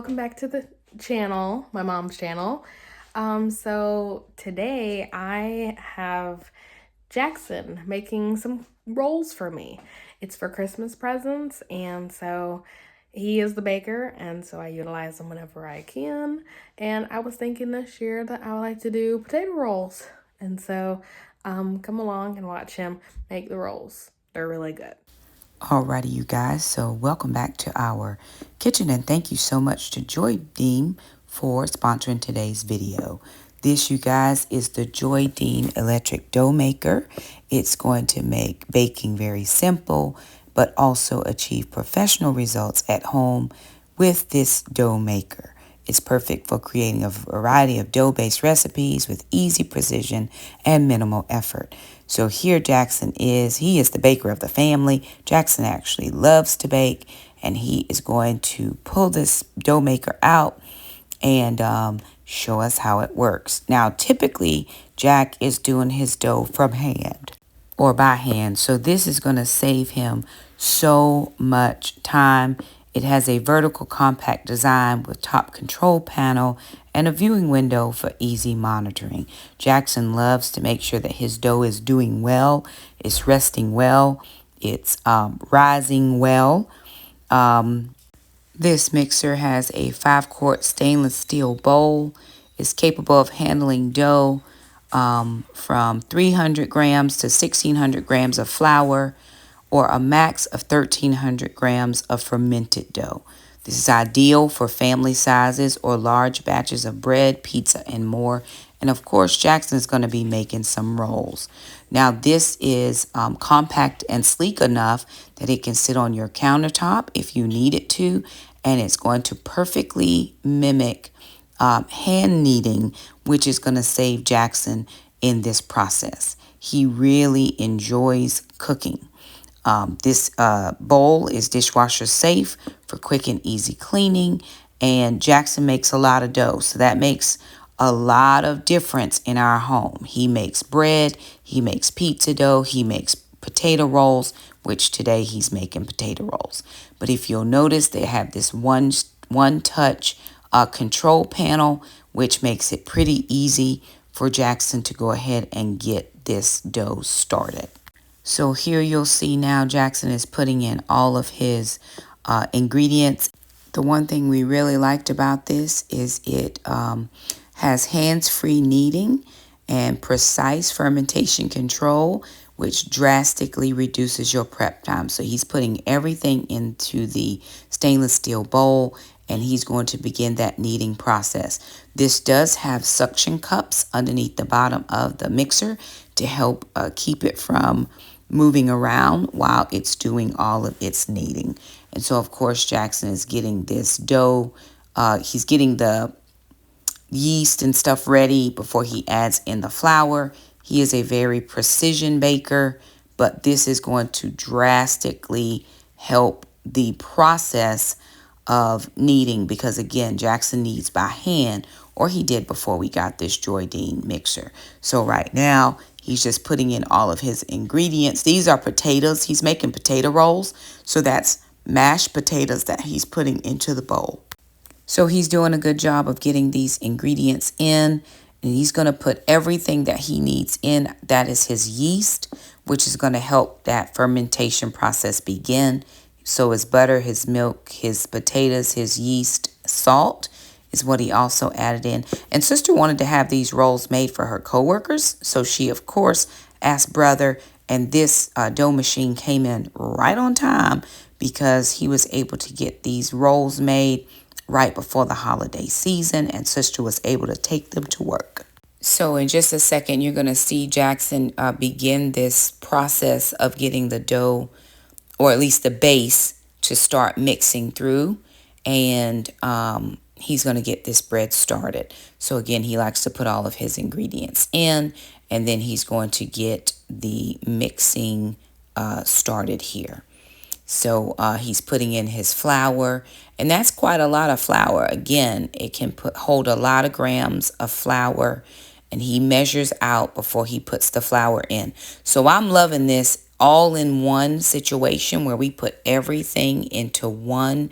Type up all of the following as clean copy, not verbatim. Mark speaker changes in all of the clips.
Speaker 1: welcome back to the channel, my mom's channel. So today I have Jackson making some rolls for me. It's for Christmas presents, and so he is the baker, and so I utilize them whenever I can. And I was thinking this year that I would like to do potato rolls, and so come along and watch him make the rolls. They're really good.
Speaker 2: Alrighty, you guys, so welcome back to our kitchen, and thank you so much to Joydeem for sponsoring today's video. This, you guys, is the Joydeem electric dough maker. It's going to make baking very simple, but also achieve professional results at home with this dough maker. It's perfect for creating a variety of dough-based recipes with easy precision and minimal effort. So here Jackson is. He is the baker of the family. Jackson actually loves to bake, and he is going to pull this dough maker out and show us how it works. Now, typically, Jack is doing his dough from hand or by hand, so this is going to save him so much time. It has a vertical compact design with top control panel and a viewing window for easy monitoring. Jackson loves to make sure that his dough is doing well, it's resting well, it's rising well. This mixer has a 5-quart stainless steel bowl. It's capable of handling dough from 300 grams to 1,600 grams of flour, or a max of 1,300 grams of fermented dough. This is ideal for family sizes or large batches of bread, pizza, and more. And of course, Jackson is going to be making some rolls. Now, this is compact and sleek enough that it can sit on your countertop if you need it to. And it's going to perfectly mimic hand kneading, which is going to save Jackson in this process. He really enjoys cooking. This bowl is dishwasher safe for quick and easy cleaning, and Jackson makes a lot of dough, so that makes a lot of difference in our home. He makes bread, he makes pizza dough, he makes potato rolls, which today he's making potato rolls. But if you'll notice, they have this one touch control panel, which makes it pretty easy for Jackson to go ahead and get this dough started. So here you'll see now Jackson is putting in all of his ingredients. The one thing we really liked about this is it has hands-free kneading and precise fermentation control, which drastically reduces your prep time. So he's putting everything into the stainless steel bowl, and he's going to begin that kneading process. This does have suction cups underneath the bottom of the mixer to help keep it from moving around while it's doing all of its kneading. And so, of course, Jackson is getting this dough. He's getting the yeast and stuff ready before he adds in the flour. He is a very precision baker, but this is going to drastically help the process of kneading because, again, Jackson kneads by hand, or he did before we got this Joydeem mixer. So right now, he's just putting in all of his ingredients. These are potatoes. He's making potato rolls, so that's mashed potatoes that he's putting into the bowl. So he's doing a good job of getting these ingredients in, and he's going to put everything that he needs in. That is his yeast, which is going to help that fermentation process begin. So his butter, his milk, his potatoes, his yeast, salt is what he also added in. And sister wanted to have these rolls made for her coworkers, so she, of course, asked brother, and this dough machine came in right on time because he was able to get these rolls made right before the holiday season, and sister was able to take them to work. So in just a second, you're going to see Jackson begin this process of getting the dough, or at least the base, to start mixing through, and he's going to get this bread started. So again, he likes to put all of his ingredients in, and then he's going to get the mixing started here. So he's putting in his flour, and that's quite a lot of flour. Again, it can hold a lot of grams of flour, and he measures out before he puts the flour in. So I'm loving this all-in-one situation where we put everything into one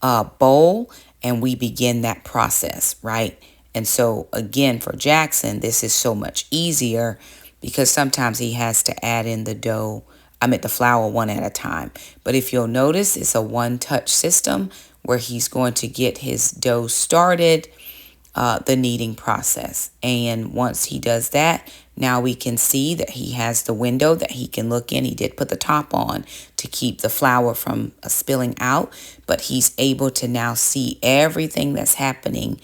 Speaker 2: bowl, and we begin that process, right? And so again, for Jackson, this is so much easier because sometimes he has to add in the dough, the flour one at a time. But if you'll notice, it's a one-touch system where he's going to get his dough started, the kneading process. And once he does that, now we can see that he has the window that he can look in. He did put the top on to keep the flour from spilling out, but he's able to now see everything that's happening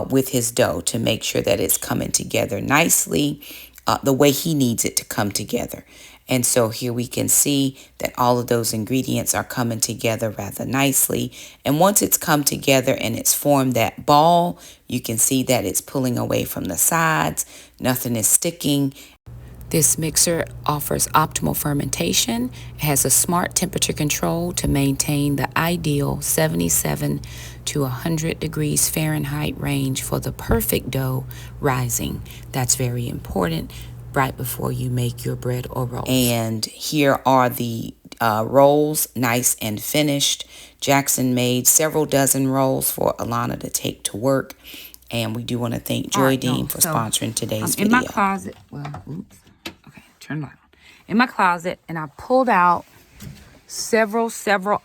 Speaker 2: with his dough to make sure that it's coming together nicely, the way he needs it to come together. And so here we can see that all of those ingredients are coming together rather nicely. And once it's come together and it's formed that ball, you can see that it's pulling away from the sides. Nothing is sticking. This mixer offers optimal fermentation. It has a smart temperature control to maintain the ideal 77 to 100 degrees Fahrenheit range for the perfect dough rising. That's very important right before you make your bread or rolls. And here are the rolls, nice and finished. Jackson made several dozen rolls for Alana to take to work. And we do want to thank Joydeem for sponsoring today's video.
Speaker 1: In my closet, turn light on. In my closet, and I pulled out several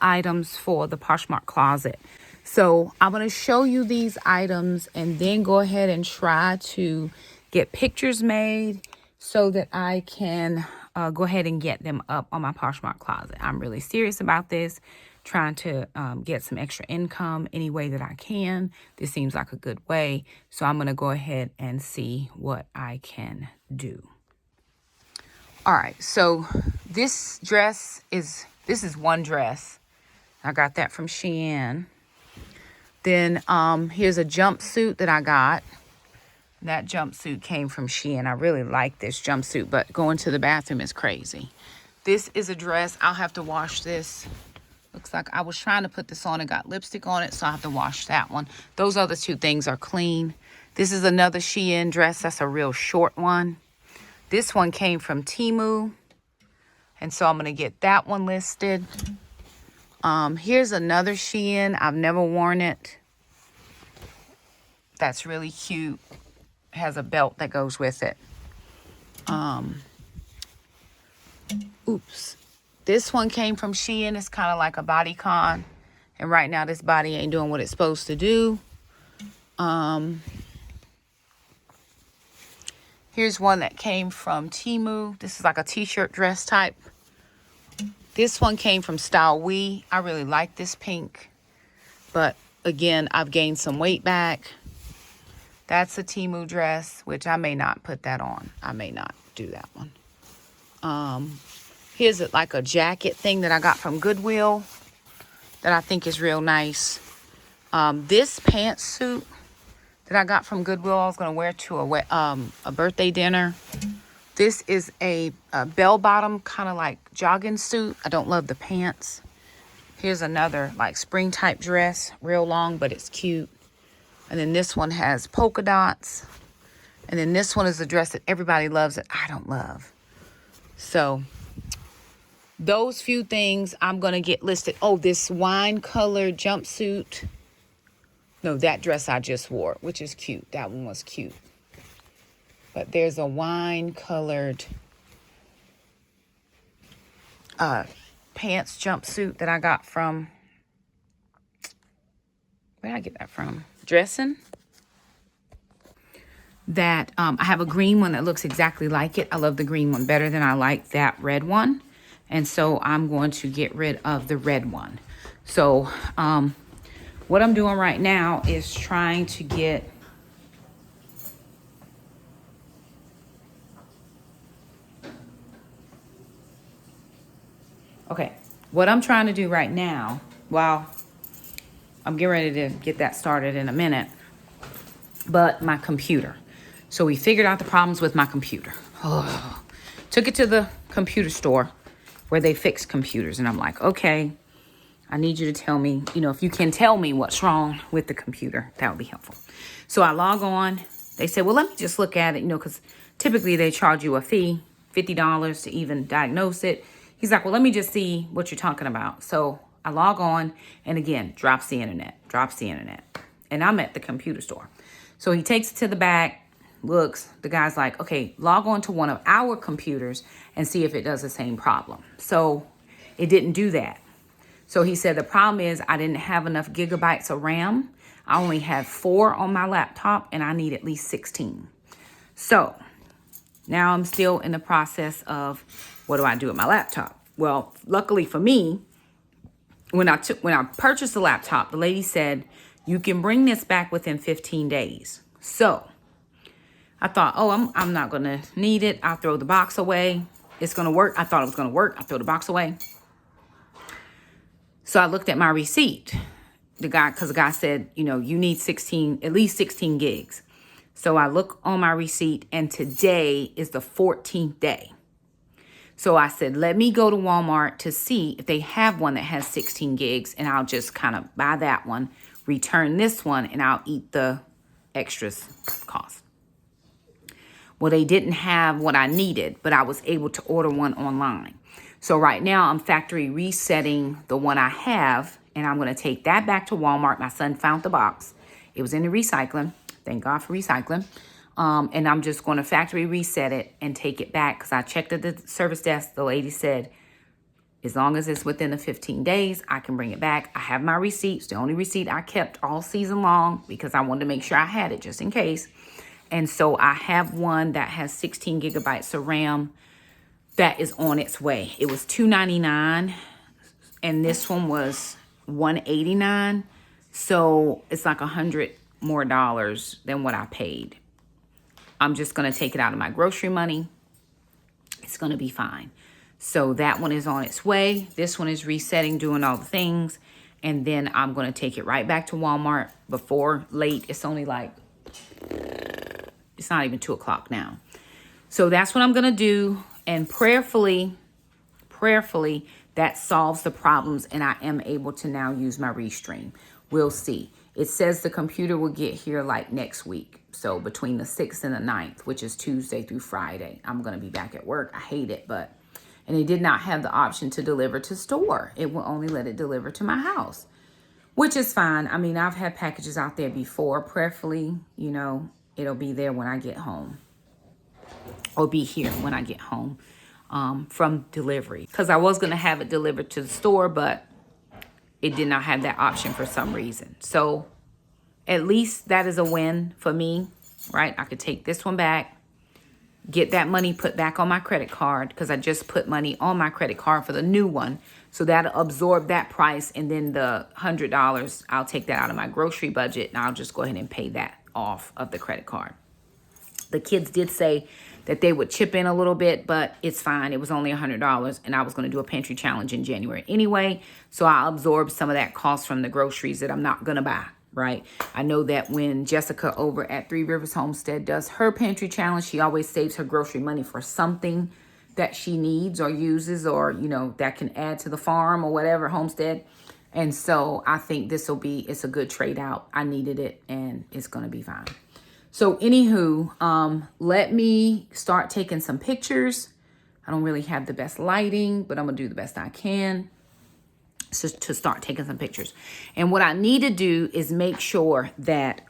Speaker 1: items for the Poshmark closet. So I'm going to show you these items and then go ahead and try to get pictures made so that I can go ahead and get them up on my Poshmark closet. I'm really serious about this, trying to get some extra income any way that I can. This seems like a good way. So I'm going to go ahead and see what I can do. All right, so this is one dress. I got that from Shein. Then here's a jumpsuit that I got. That jumpsuit came from Shein. I really like this jumpsuit, but going to the bathroom is crazy. This is a dress. I'll have to wash this. Looks like I was trying to put this on and got lipstick on it, so I have to wash that one. Those other two things are clean. This is another Shein dress. That's a real short one. This one came from Temu, and so I'm going to get that one listed. Here's another Shein. I've never worn it. That's really cute. Has a belt that goes with it. Oops. This one came from Shein. It's kind of like a bodycon. And right now this body ain't doing what it's supposed to do. Here's one that came from Temu. This is like a t-shirt dress type. This one came from Style We. I really like this pink. But again, I've gained some weight back. That's a Temu dress, which I may not put that on. I may not do that one. Here's like a jacket thing that I got from Goodwill that I think is real nice. This pantsuit that I got from Goodwill, I was going to wear to a birthday dinner. This is a bell-bottom kind of like jogging suit. I don't love the pants. Here's another like spring type dress, real long, but it's cute. And then this one has polka dots. And then this one is a dress that everybody loves that I don't love. So those few things I'm going to get listed. Oh, this wine colored jumpsuit. No, that dress I just wore, which is cute. That one was cute. But there's a wine colored pants jumpsuit that I got from, where did I get that from? Dressing. That I have a green one that looks exactly like it. I love the green one better than I like that red one. And so I'm going to get rid of the red one. So what I'm doing right now is trying to get what I'm trying to do right now, while I'm getting ready to get that started in a minute, but my computer. So we figured out the problems with my computer. Took it to the computer store where they fix computers. And I'm like, okay, I need you to tell me, if you can tell me what's wrong with the computer, that would be helpful. So I log on. They said, well, let me just look at it, because typically they charge you a fee, $50 to even diagnose it. He's like, well, let me just see what you're talking about. So
Speaker 2: I log on, and again, drops the internet. And I'm at the computer store. So he takes it to the back, looks. The guy's like, okay, log on to one of our computers and see if it does the same problem. So it didn't do that. So he said the problem is I didn't have enough gigabytes of RAM. I only had 4 on my laptop, and I need at least 16. So now I'm still in the process of what do I do with my laptop? Well, luckily for me, when I purchased the laptop, the lady said, you can bring this back within 15 days. So I thought, oh, I'm not going to need it. I'll throw the box away. It's going to work. I thought it was going to work. I throw the box away. So I looked at my receipt. Because the guy said, you need at least 16 gigs. So I look on my receipt, and today is the 14th day. So I said, let me go to Walmart to see if they have one that has 16 gigs, and I'll just kind of buy that one, return this one, and I'll eat the extras cost. Well, they didn't have what I needed, but I was able to order one online. So right now I'm factory resetting the one I have, and I'm going to take that back to Walmart. My son found the box. It was in the recycling. Thank God for recycling. And I'm just going to factory reset it and take it back because I checked at the service desk. The lady said, as long as it's within the 15 days, I can bring it back. I have my receipts. The only receipt I kept all season long because I wanted to make sure I had it just in case. And so I have one that has 16 gigabytes of RAM that is on its way. It was $299 and this one was $189. So it's like $100 more than what I paid. I'm just going to take it out of my grocery money. It's going to be fine. So that one is on its way. This one is resetting, doing all the things. And then I'm going to take it right back to Walmart before late. It's only like, it's not even 2 o'clock now. So that's what I'm going to do. And prayerfully, that solves the problems. And I am able to now use my Restream. We'll see. It says the computer will get here like next week. So between the 6th and the 9th, which is Tuesday through Friday, I'm going to be back at work. I hate it, but, and it did not have the option to deliver to store. It will only let it deliver to my house, which is fine. I mean, I've had packages out there before. Prayerfully, it'll be there when I get home, or be here when I get home from delivery. Because I was going to have it delivered to the store, but it did not have that option for some reason. So at least that is a win for me, right? I could take this one back, get that money put back on my credit card, because I just put money on my credit card for the new one. So that'll absorb that price. And then the $100, I'll take that out of my grocery budget, and I'll just go ahead and pay that off of the credit card. The kids did say that they would chip in a little bit, but it's fine. It was only $100, and I was going to do a pantry challenge in January anyway. So I'll absorb some of that cost from the groceries that I'm not going to buy, right? I know that when Jessica over at Three Rivers Homestead does her pantry challenge, she always saves her grocery money for something that she needs or uses, or, that can add to the farm or whatever, homestead. And so I think it's a good trade out. I needed it, and it's going to be fine. So anywho, let me start taking some pictures. I don't really have the best lighting, but I'm going to do the best I can to start taking some pictures. And what I need to do is make sure that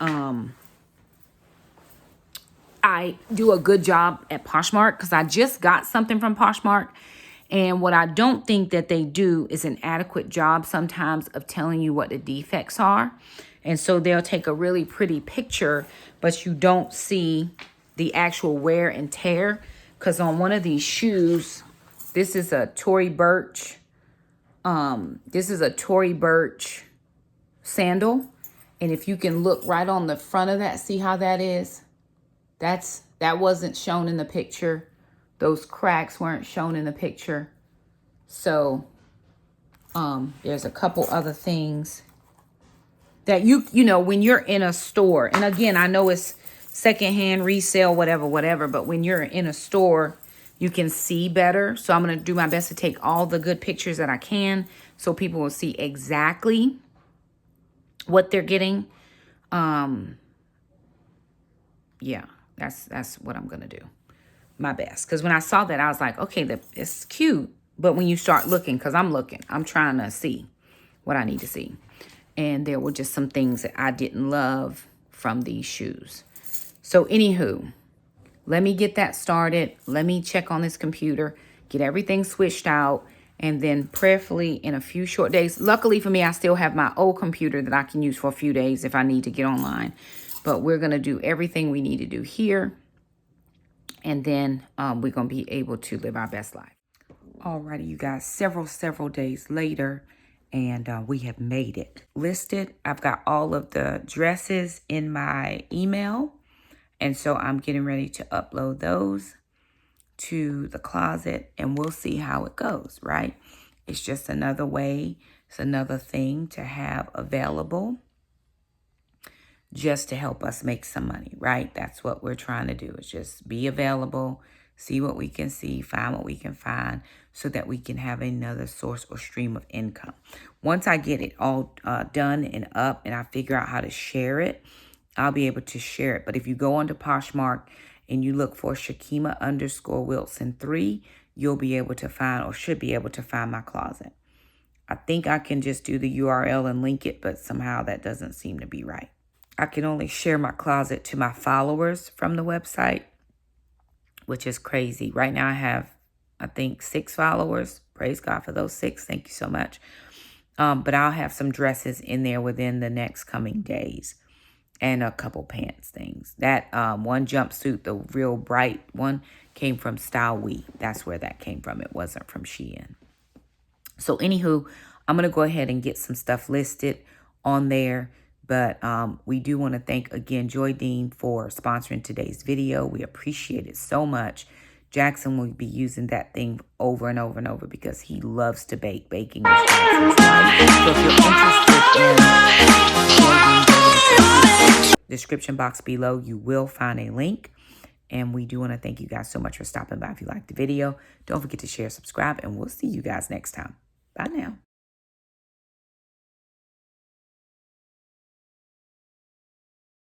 Speaker 2: I do a good job at Poshmark, because I just got something from Poshmark. And what I don't think that they do is an adequate job sometimes of telling you what the defects are. And so they'll take a really pretty picture, but you don't see the actual wear and tear. Because on one of these shoes, this is a Tory Burch. This is a Tory Burch sandal. And if you can look right on the front of that, see how that is? That wasn't shown in the picture. Those cracks weren't shown in the picture. So there's a couple other things that when you're in a store, and again, I know it's secondhand, resale, whatever, but when you're in a store, you can see better. So I'm going to do my best to take all the good pictures that I can so people will see exactly what they're getting. Yeah, that's what I'm going to do. My best. Because when I saw that, I was like, okay, it's cute. But when you start looking, because I'm trying to see. what I need to see. And there were just some things that I didn't love from these shoes. So anywho, let me get that started. Let me check on this computer, get everything switched out, and then prayerfully in a few short days. Luckily for me, I still have my old computer that I can use for a few days if I need to get online. But we're going to do everything we need to do here. And then we're going to be able to live our best life. Alrighty, you guys, several days later, and we have made it listed. I've got all of the dresses in my email. And so I'm getting ready to upload those to the closet, and we'll see how it goes, right? It's just another way. It's another thing to have available just to help us make some money, right? That's what we're trying to do, is just be available, see what we can see, find what we can find, so that we can have another source or stream of income. Once I get it all done and up and I figure out how to share it, I'll be able to share it. But if you go onto Poshmark and you look for Shakima_Wilson 3, you'll be able to find, or should be able to find, my closet. I think I can just do the URL and link it, but somehow that doesn't seem to be right. I can only share my closet to my followers from the website, which is crazy. Right now I have, I think, 6 followers. Praise God for those 6. Thank you so much. But I'll have some dresses in there within the next coming days. And a couple pants things. That one jumpsuit, the real bright one, came from Style Week. That's where that came from. It wasn't from Shein. So anywho, I'm going to go ahead and get some stuff listed on there. But we do want to thank, again, Joydeem for sponsoring today's video. We appreciate it so much. Jackson will be using that thing over and over and over because he loves to bake. Baking is Jackson's life. So if you're interested in Joydeem, description box below, you will find a link. And we do want to thank you guys so much for stopping by. If you liked the video, don't forget to share, subscribe, and we'll see you guys next time. Bye now.